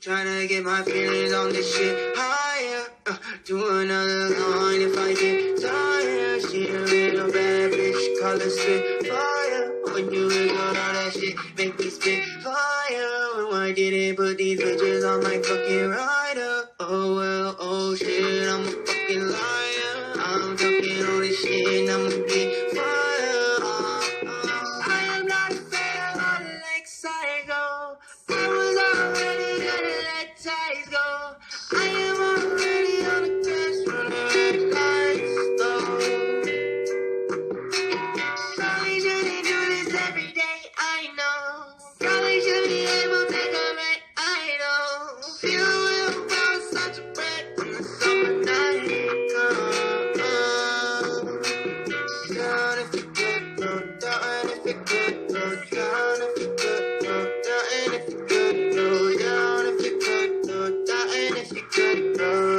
Tryna get my feelings on this shit higher. Do another line if I get tired. She a little bad bitch, call her spit fire. When you wiggle all that shit, make me spit fire. Why didn't put these bitches on my fucking rider? Oh well, oh shit, I'm a fucking liar. I'm talking all this shit, I'ma get fire. I am not a fan of the legs I go. I was already gonna let ties go. I am already on the gas when the red lights though. Probably shouldn't do this every day, I know. Probably should be able to take a break, I know. Feel real about such a breath in the summer night. Down if you could, go down if you could, go down if you could, go down if you could, go down if you could, go down if you could, go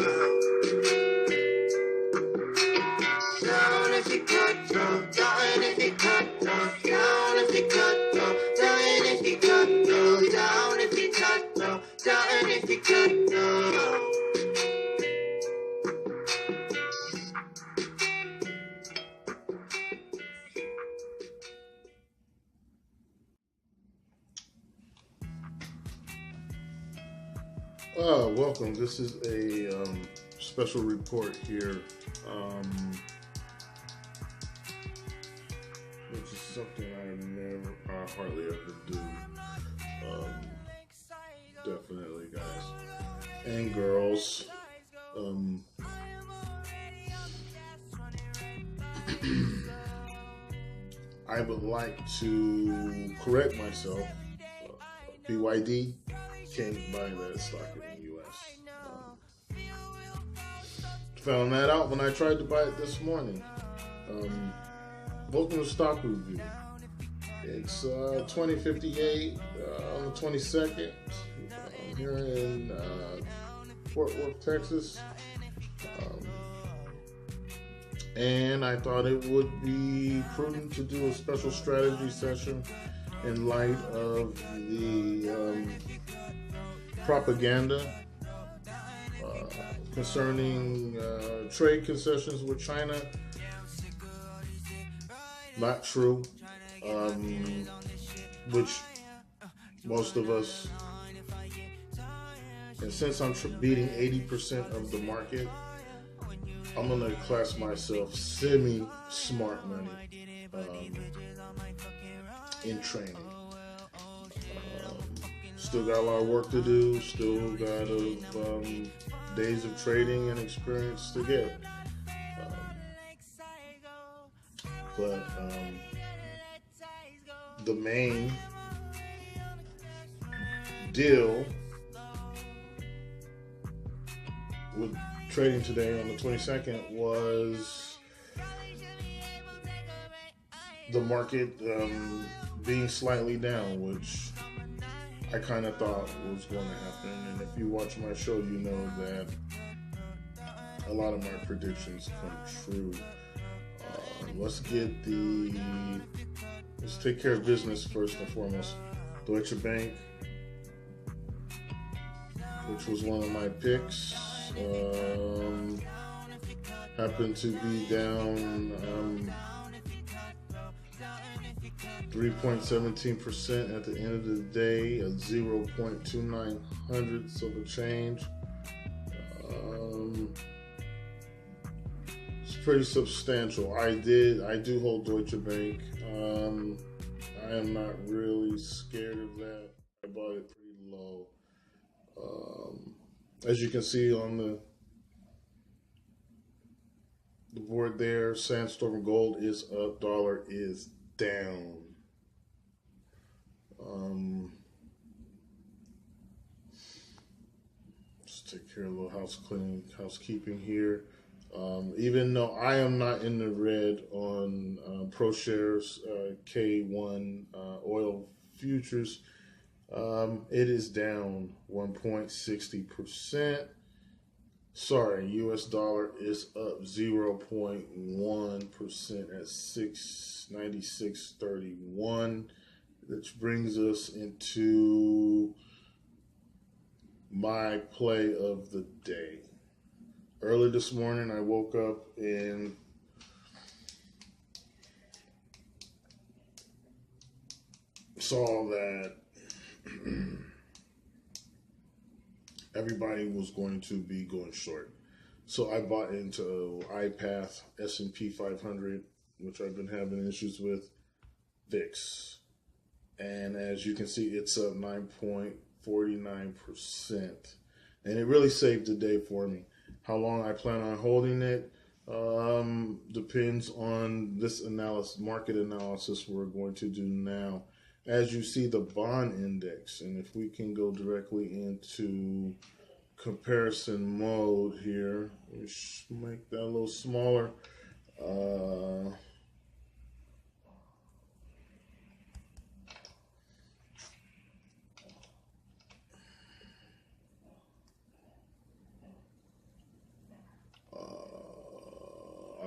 down if you could, go down if you could, go down if you could, go down if you could, go down if you could, go down if you could, go. Welcome. This is a special report here, which is something I hardly ever do. Definitely, guys and girls. I would like to correct myself. BYD can't buy that stock in the U.S. Found that out when I tried to buy it this morning. Welcome to Stock Review. It's 2058 on the 22nd here in Fort Worth, Texas. And I thought it would be prudent to do a special strategy session in light of the propaganda concerning trade concessions with China. Not true, which most of us, and since I'm beating 80% of the market, I'm going to class myself semi-smart money in training. Still got a lot of work to do, still got days of trading and experience to get. But the main deal with trading today on the 22nd was the market being slightly down, which I kind of thought was going to happen. And if you watch my show, you know that a lot of my predictions come true. Let's take care of business first and foremost. Deutsche Bank, which was one of my picks, happened to be down 3.17% at the end of the day, a 0.29 hundredths of a change. It's pretty substantial. I do hold Deutsche Bank. I am not really scared of that. I bought it pretty low. As you can see on the board there, Sandstorm Gold is up, dollar is down. Let's take care of a little housekeeping here. Even though I am not in the red on ProShares K1 oil futures, it is down 1.60%. Sorry, US dollar is up 0.1% at 696.31, which brings us into my play of the day. Early this morning, I woke up and saw that everybody was going to be going short. So I bought into iPath, S&P 500, which I've been having issues with, VIX. And as you can see, it's up 9.49%. And it really saved the day for me. How long I plan on holding it depends on this market analysis we're going to do now. As you see, the bond index, and if we can go directly into comparison mode here, we should make that a little smaller. I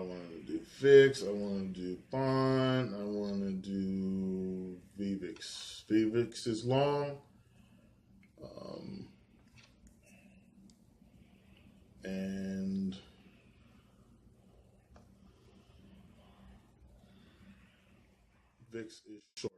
want to do VIX, I want to do bond, I want to do VVIX. VVIX is long. And VIX is short.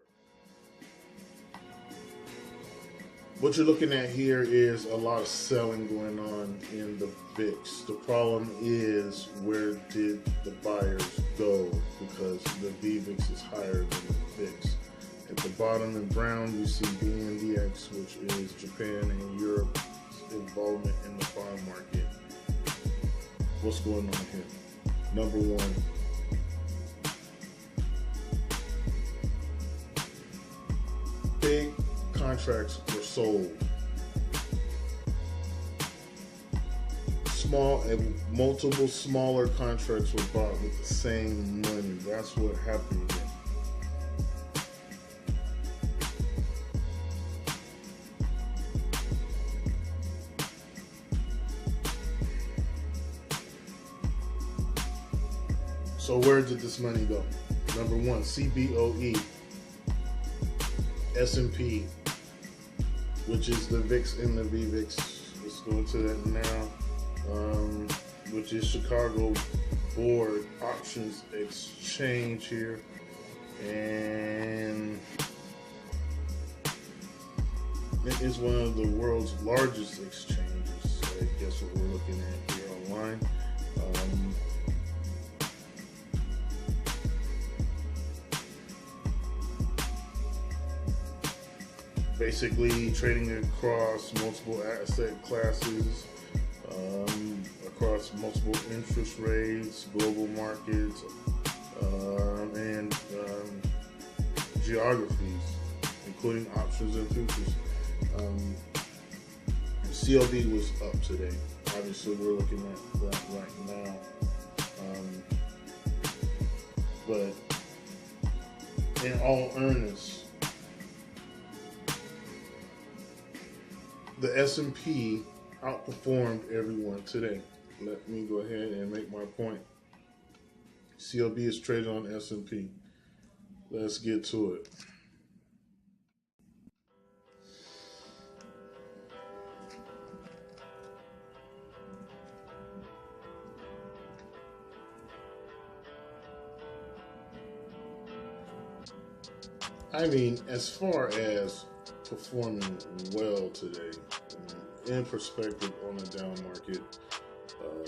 What you're looking at here is a lot of selling going on in the VIX. The problem is, where did the buyers go? Because the VVIX is higher than the VIX. At the bottom in brown, you see BNDX, which is Japan and Europe's involvement in the bond market. What's going on here? Number one, big contracts were sold. Small and multiple smaller contracts were bought with the same money. That's what happened here. So where did this money go? Number one, CBOE, S&P, which is the VIX and the VVIX. Let's go into that now. Which is Chicago Board Options Exchange here. And it is one of the world's largest exchanges. I guess what we're looking at here online. Basically trading across multiple asset classes, across multiple interest rates, global markets, and geographies, including options and futures. CLD was up today. Obviously, we're looking at that right now. But in all earnest, the S&P outperformed everyone today. Let me go ahead and make my point. CLB is traded on S&P. Let's get to it. I mean, as far as performing well today, in perspective on the down market, um,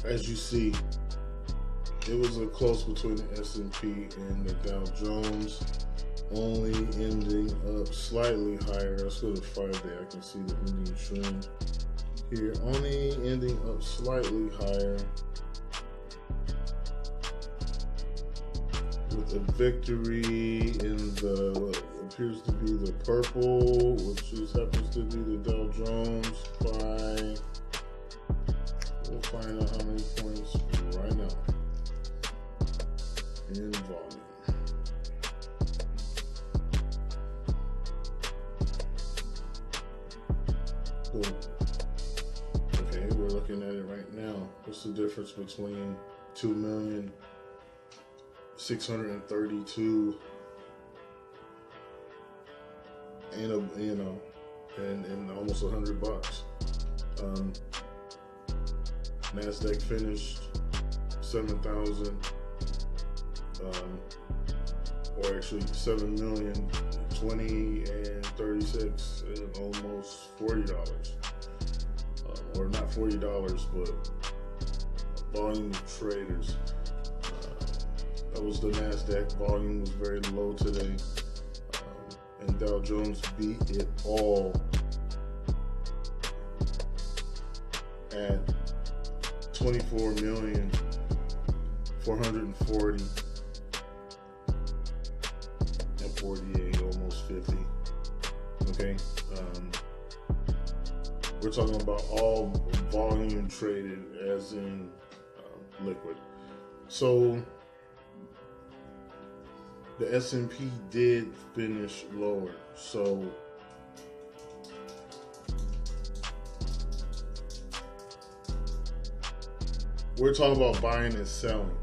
as you see, it was a close between the S&P and the Dow Jones, only ending up slightly higher. Let's go to 5-day. I can see the Indian trend here, only ending up slightly higher, with a victory in the what appears to be the purple, which just happens to be the Dow Jones by, we'll find out how many points right now in volume. Cool. Okay, we're looking at it right now. What's the difference between 2,632,000 and almost $100? Nasdaq finished 7,000, or actually 7,020,000 and 36, and almost $40, or not $40, but volume of traders. That was the Nasdaq. Volume was very low today, and Dow Jones beat it all at 24,440,000 and 48, almost 50. Okay, we're talking about all volume traded, as in liquid. So the S&P did finish lower. So we're talking about buying and selling.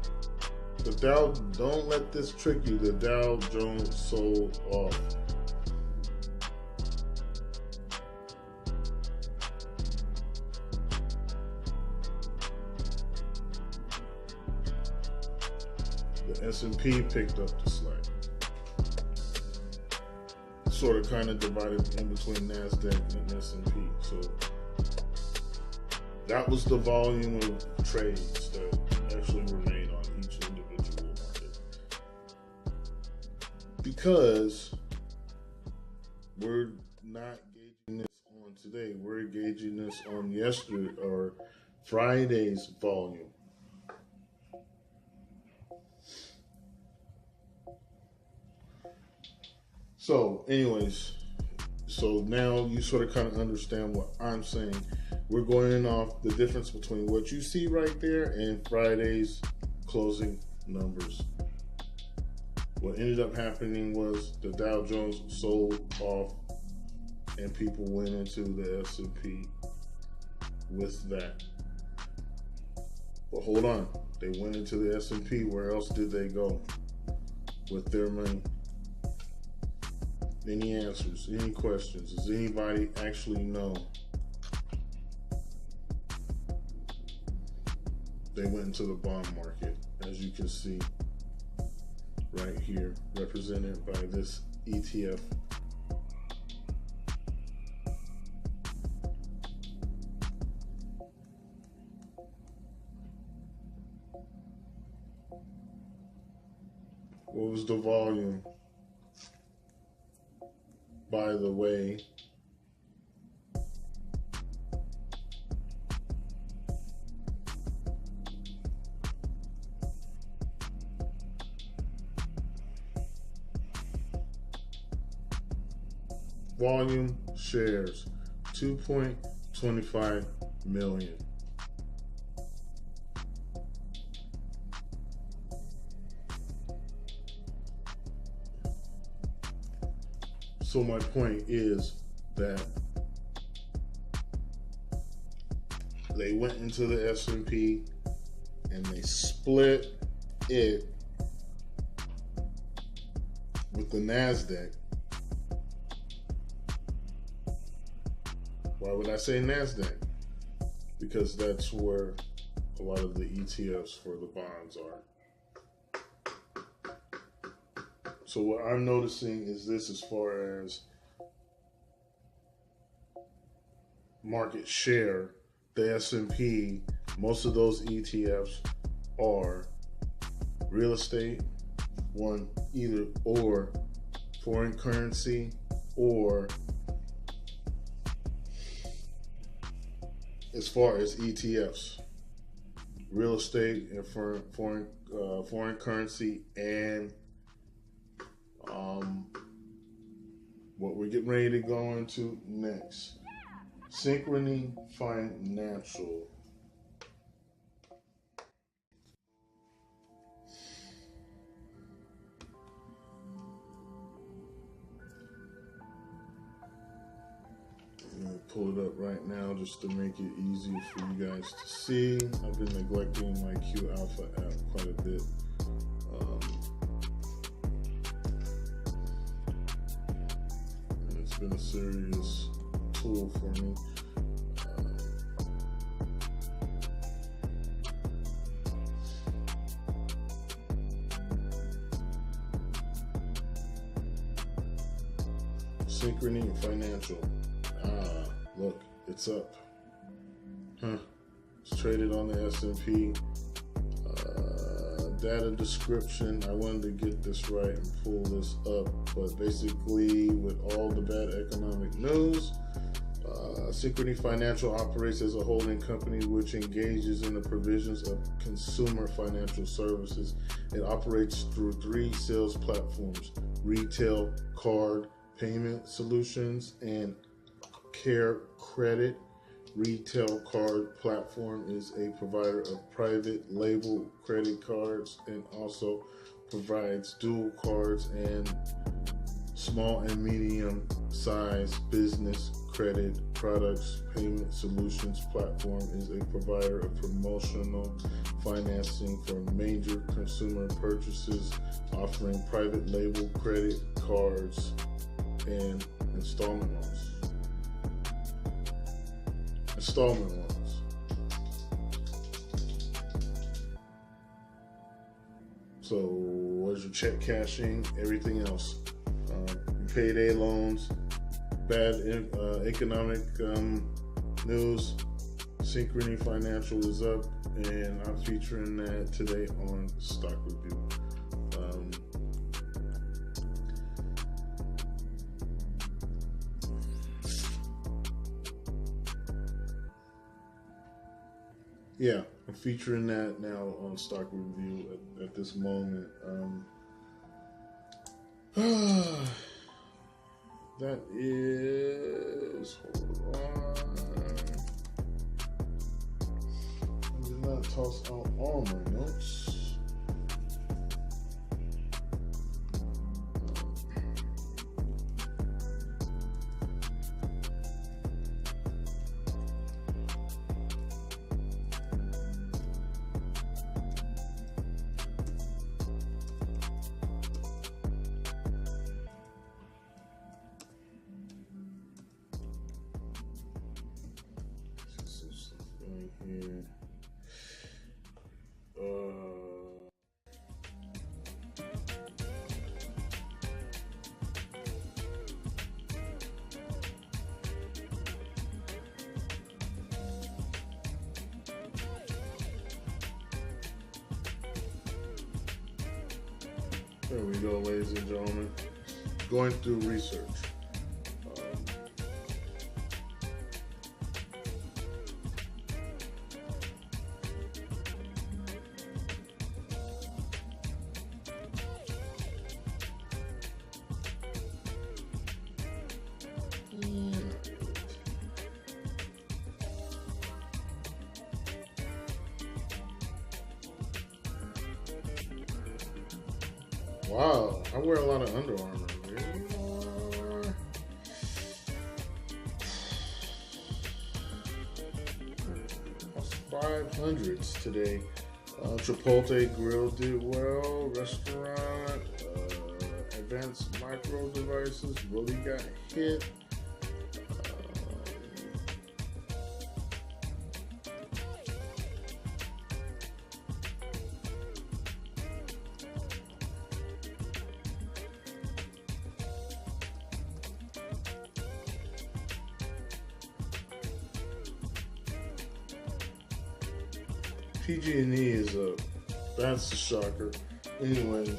The Dow, don't let this trick you. The Dow Jones sold off. The S&P picked up the slack. Sort of kind of divided in between Nasdaq and S&P. So that was the volume of trades that actually were made on each individual market. Because we're not gauging this on today, we're gauging this on yesterday or Friday's volume. So anyways, so now you sort of kind of understand what I'm saying. We're going off the difference between what you see right there and Friday's closing numbers. What ended up happening was the Dow Jones sold off and people went into the S&P with that. But hold on, they went into the S&P. Where else did they go with their money? Any answers? Any questions? Does anybody actually know? They went into the bond market, as you can see right here, represented by this ETF. What was the volume? By the way, volume shares 2.25 million. So my point is that they went into the S&P and they split it with the Nasdaq. Why would I say Nasdaq? Because that's where a lot of the ETFs for the bonds are. So what I'm noticing is this as far as market share, the S&P, most of those ETFs are real estate, either or foreign currency, or as far as ETFs, real estate and foreign currency, and what we're getting ready to go into next, Synchrony Financial. I'm gonna pull it up right now just to make it easier for you guys to see. I've been neglecting my Q Alpha app quite a bit. And it's been a serious tool for me. Synchrony Financial. Look, it's up. It's traded on the S&P. Data description. I wanted to get this right and pull this up, but basically, with all the bad economic news, Synchrony Financial operates as a holding company which engages in the provisions of consumer financial services. It operates through 3 sales platforms: retail, card, payment solutions, and Care Credit. Retail card platform is a provider of private label credit cards and also provides dual cards and small and medium sized business credit products. Payment Solutions platform is a provider of promotional financing for major consumer purchases, offering private label credit cards and installment loans. So, what's your check cashing? Everything else. Payday loans, bad economic news. Synchrony Financial is up, and I'm featuring that today on Stock Review. Yeah, I'm featuring that now on Stock Review at this moment. That is, hold on. I did not toss out all my notes. Here. There we go, ladies and gentlemen. Going through research. Wow, I wear a lot of Under Armour. Really? That's 500s today. Chipotle Grill did well. Restaurant, Advanced Micro Devices really got hit. PG&E is up. That's a shocker. Anyways,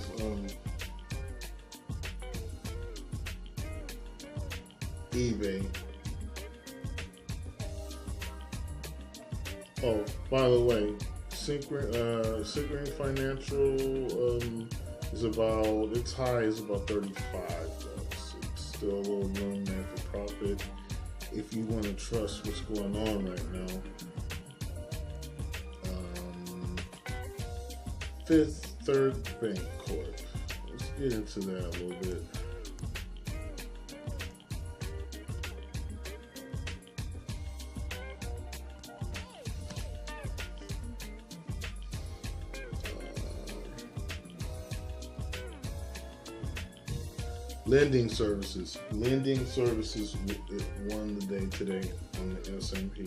eBay. Oh, by the way, Synchrony Financial is about, its high is about 35 bucks. It's still a little room there for profit if you want to trust what's going on right now. Fifth Third Bank Corp. Let's get into that a little bit. Lending services. Lending services won the day today on the S&P.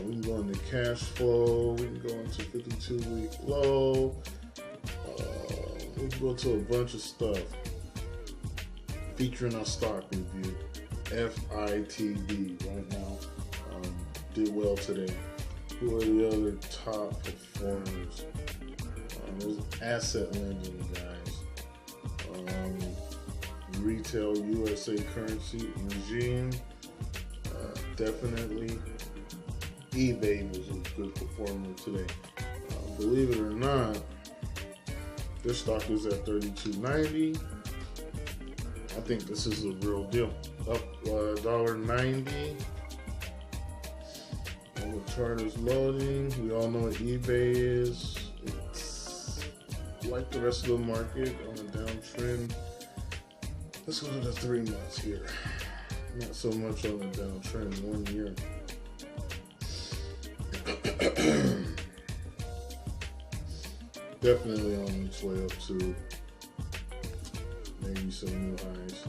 We can go into cash flow. We can go into 52-week low. We can go into a bunch of stuff featuring our stock review. FITD right now did well today. Who are the other top performers? There's asset lending guys. Retail USA currency regime, definitely. eBay was a good performer today. Believe it or not, this stock is at $32.90. I think this is a real deal. Up $1.90. And the chart is loading. We all know what eBay is. It's like the rest of the market on a downtrend. Let's go to the 3 months here. Not so much on the downtrend, 1 year. Definitely on its way up to maybe some new highs.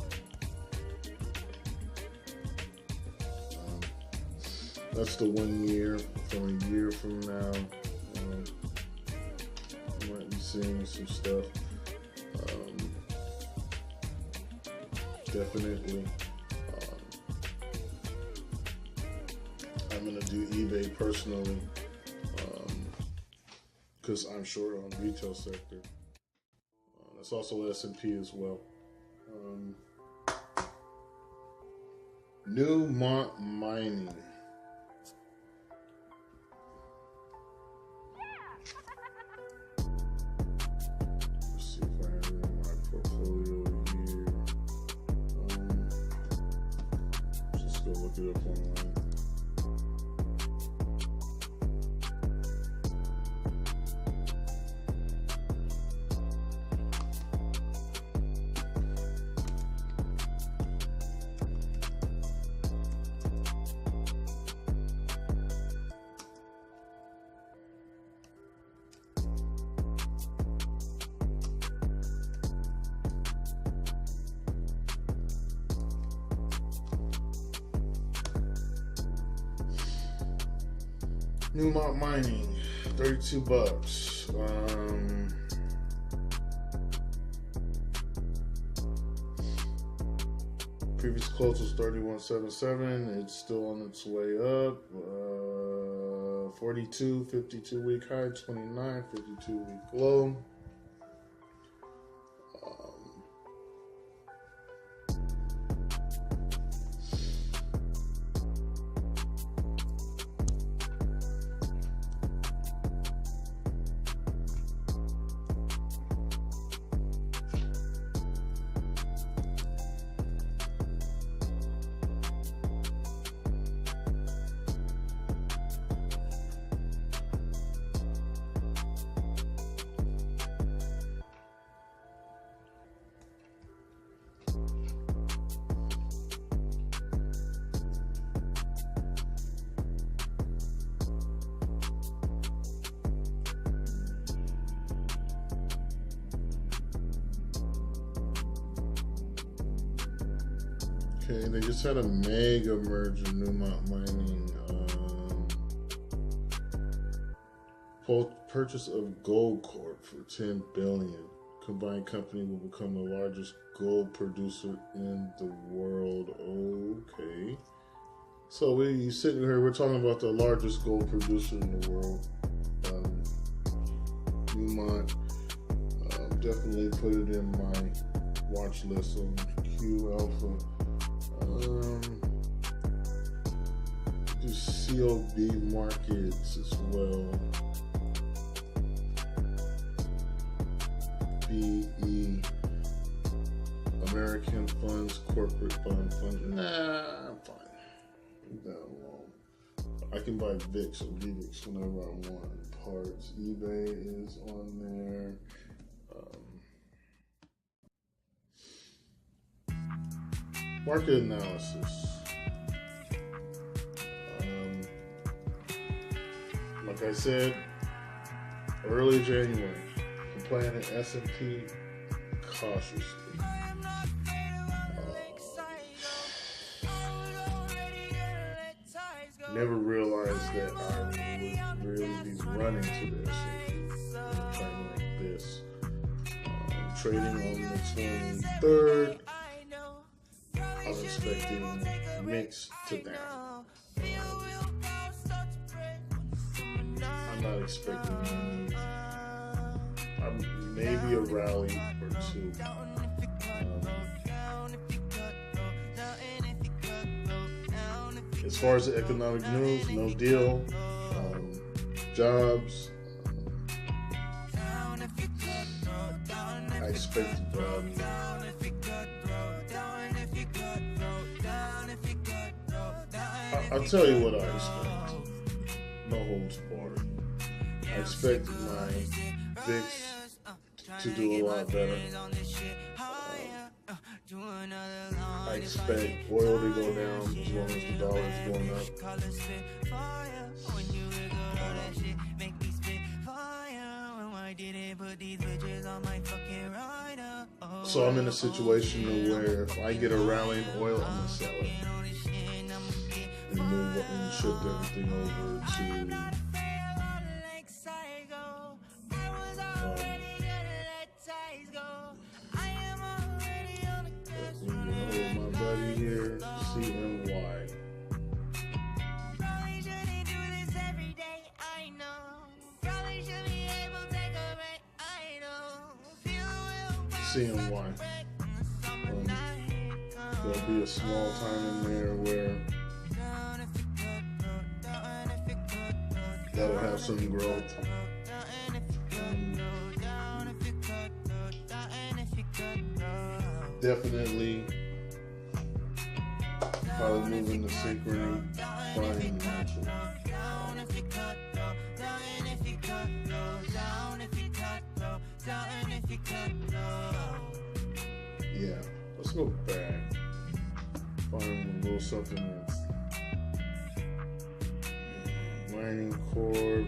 That's the 1 year. From a year from now, you might be seeing some stuff. Definitely. I'm going to do eBay personally because I'm short on retail sector. That's also S&P as well. Newmont Mining. Let's see if I have it in my portfolio here. Just go look it up online. Newmont Mining, 32 bucks. Previous close was 31.77. It's still on its way up. 42, 52-week high, 29, 52-week low. Okay, they just had a mega merger, Newmont Mining. Purchase of Gold Corp for $10 billion. Combined company will become the largest gold producer in the world. Okay. So you sitting here, we're talking about the largest gold producer in the world. Newmont. Definitely put it in my watch list on Q Alpha. Do COB markets as well. BE, American Funds, Corporate Fund. Nah, I'm fine. Leave that alone. I can buy VIX or VVIX whenever I want. Parts. eBay is on there. Market analysis. Like I said, early January, I'm playing at S&P cautiously. Never realized that I would really be running to this if playing like this. Trading on the 23rd. I was expecting mix to down. I'm not expecting maybe a rally or two. As far as the economic news, no deal. Jobs. I expect. I'll tell you what I expect. No holds barred. I expect my VIX to do a lot better. I expect oil to go down as long as the dollar is going up. So I'm in a situation where if I get a rally in oil, I'm gonna sell it and move up and shift everything over to my buddy here, CNY. CNY. There'll be a small time in there where that'll have some growth. Definitely probably moving to synchrony, finding natural. Yeah, let's go back. Find a little something that's mining core.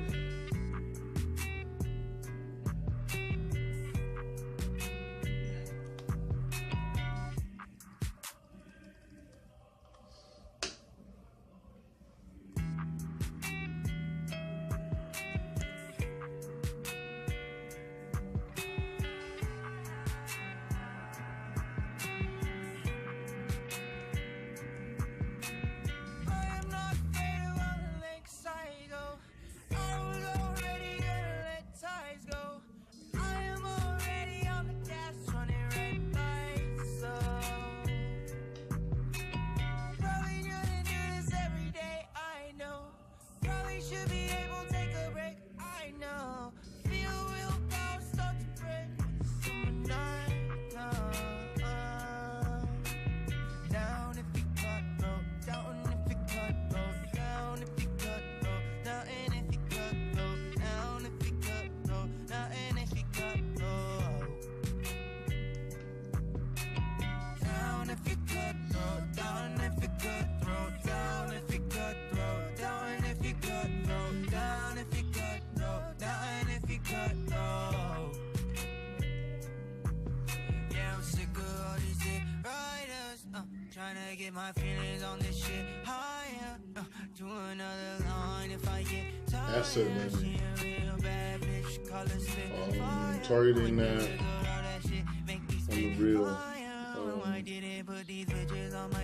Tryna get my feelings on this shit higher. To another line if I get tired. Asset lending. Targeting that on the real.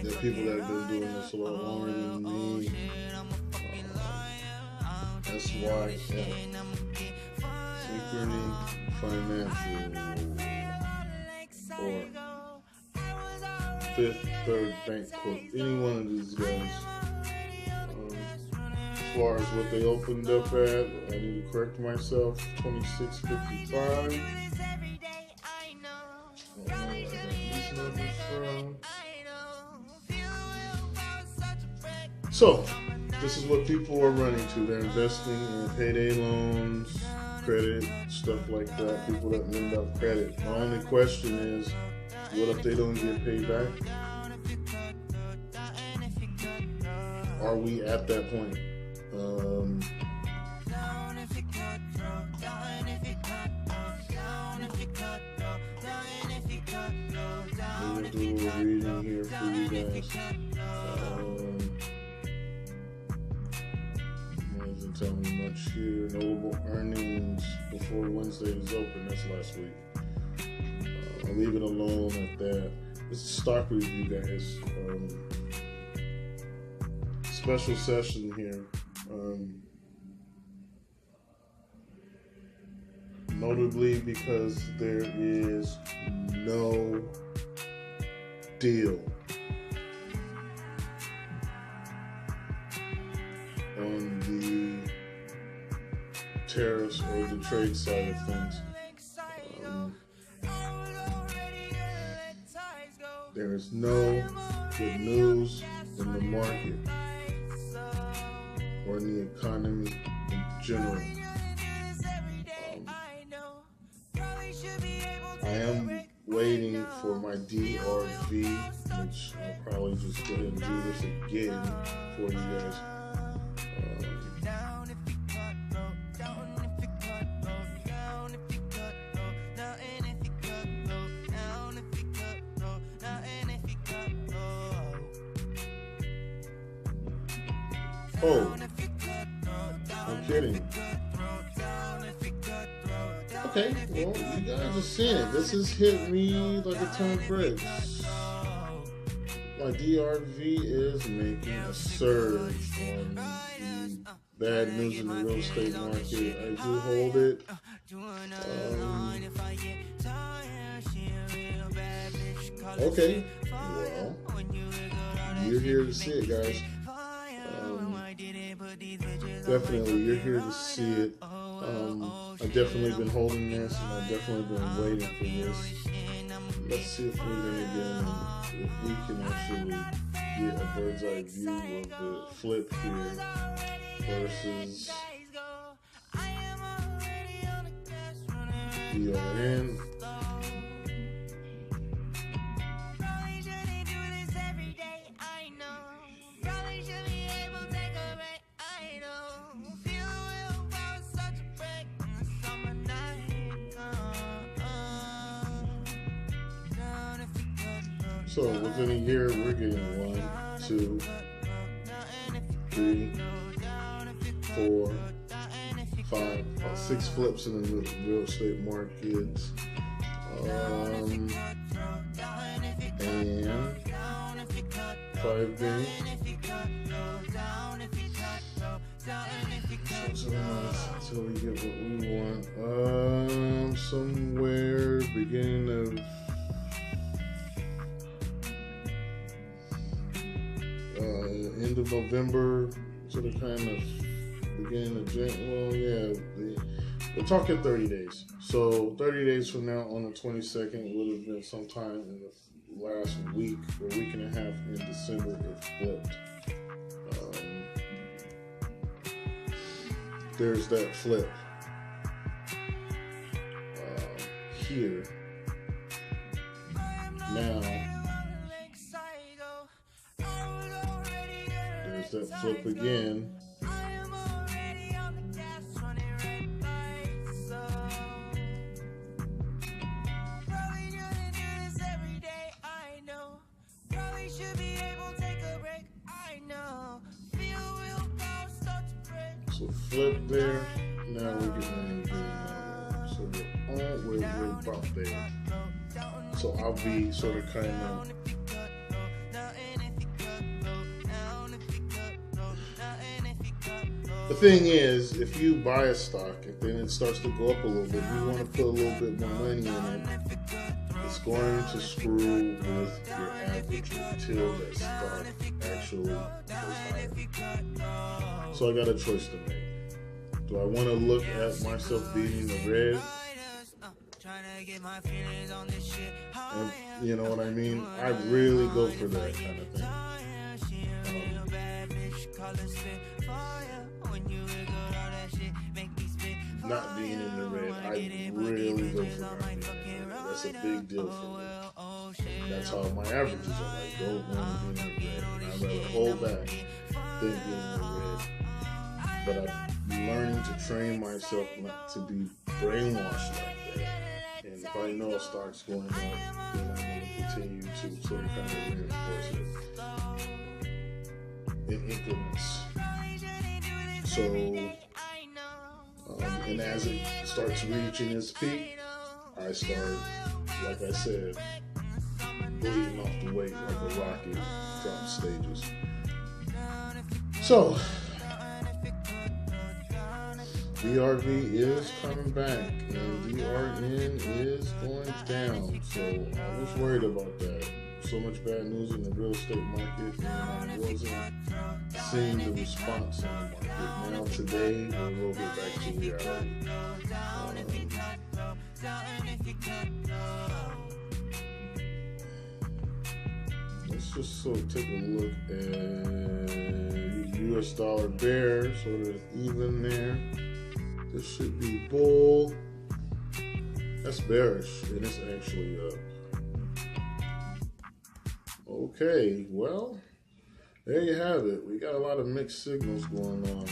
There are people that have been doing this a lot longer than me. That's why. Yeah. Synchrony Financial or Fifth Third Bank Corp. Any one of these guys. As far as what they opened up at, I need to correct myself. 2655. So, this is what people are running to. They're investing in payday loans, credit, stuff like that. People that lend out credit. My only question is, what if they don't get paid back? Are we at that point? I'm going to do a little reading here for you guys. Doesn't tell me much here. Notable earnings before Wednesday is open. That's last week. I'll leave it alone at that. This is stock review, guys. Special session here. Notably because there is no deal on the tariffs or the trade side of things. There is no good news in the market or in the economy in general. I am waiting for my DRV, which I'll probably just go ahead and do this again for you guys. Oh, I'm kidding. Okay, well, you guys are seeing it. This has hit me like a ton of bricks. My DRV is making a surge on the bad news in the real estate market. I do hold it. Okay, well, you're here to see it, guys. Definitely, you're here to see it. I've definitely been holding this, and I've definitely been waiting for this. Let's see if we're gonna if we can actually get a bird's eye view of the flip here versus DRN. So within a year, we're getting 1, 2, 3, 4, 5, about 6 flips in the real estate market, and 5 games. Until we get what we want. Somewhere beginning of end of November to the kind of beginning of January. Well, yeah, we're talking 30 days. So 30 days from now, on the 22nd, would have been sometime in the last week or week and a half in December. It flipped. There's that flip here. Now, there's that flip again. So flip there. Now we're getting so we're about there. So I'll be sort of kind of The thing is, if you buy a stock and then it starts to go up a little bit, you want to put a little bit more money in it, it's going to screw with your average until that stock actually goes higher. So I got a choice to make. Do I want to look at myself being in the red? And you know what I mean? I really go for that kind of thing. Not being in the red, I really go for that. That's a big deal for me. That's how my averages are. I don't want to be in the red. I'd rather hold back than be in the red. But I'm learning to train myself not to be brainwashed like that. And if I know a stock's going up, then I'm going to continue to sort of kind of reinforce it in increments. So, and as it starts reaching its peak, I start, like I said, bleeding off the weight like a rocket from stages. So, VRV is coming back, and VRN is going down. So I was worried about that. So much bad news in the real estate market, and I wasn't seeing the response in the market. Now today, we'll get back to reality. Let's just sort of take a look at US dollar bear, sort of even there. This should be bull. That's bearish, and it's actually up. Okay, well, there you have it. We got a lot of mixed signals going on.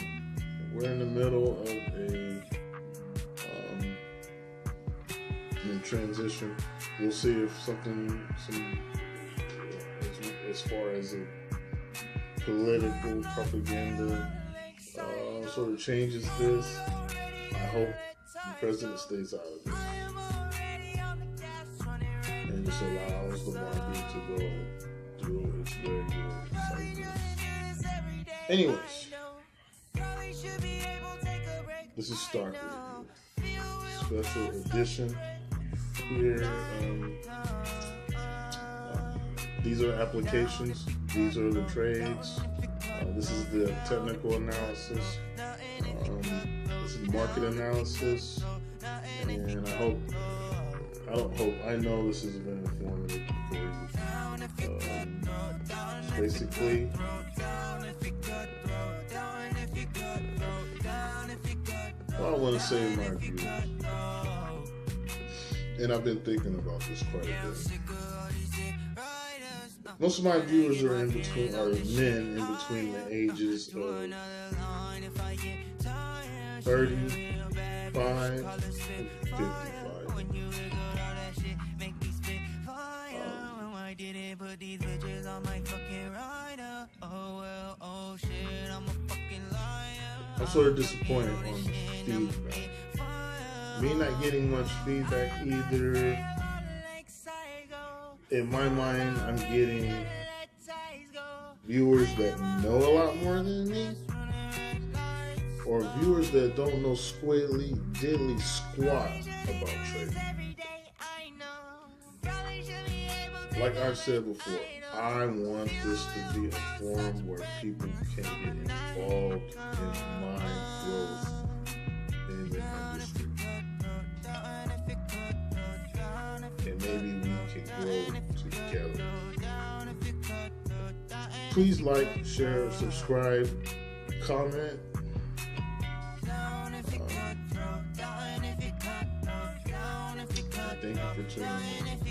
We're in the middle of a transition. We'll see if as far as a political propaganda sort of changes this. I hope the president stays out of this and just allows the market to go through its regular cycle. Anyways, this is Stark Review, special edition here. These are applications. These are the trades. This is the technical analysis. This is market analysis. And I know this has been informative for you. Basically, I want to say my views. And I've been thinking about this quite a bit. Most of my viewers are men in between the ages of 35 and 55. I'm sort of disappointed on the feedback. Me not getting much feedback either. In my mind, I'm getting viewers that know a lot more than me, or viewers that don't know squiddly diddly squat about trading. Like I've said before, I want this to be a forum where people can get involved in my growth in the industry. And maybe we can grow together. Please like, share, subscribe, comment. Thank you for tuning in.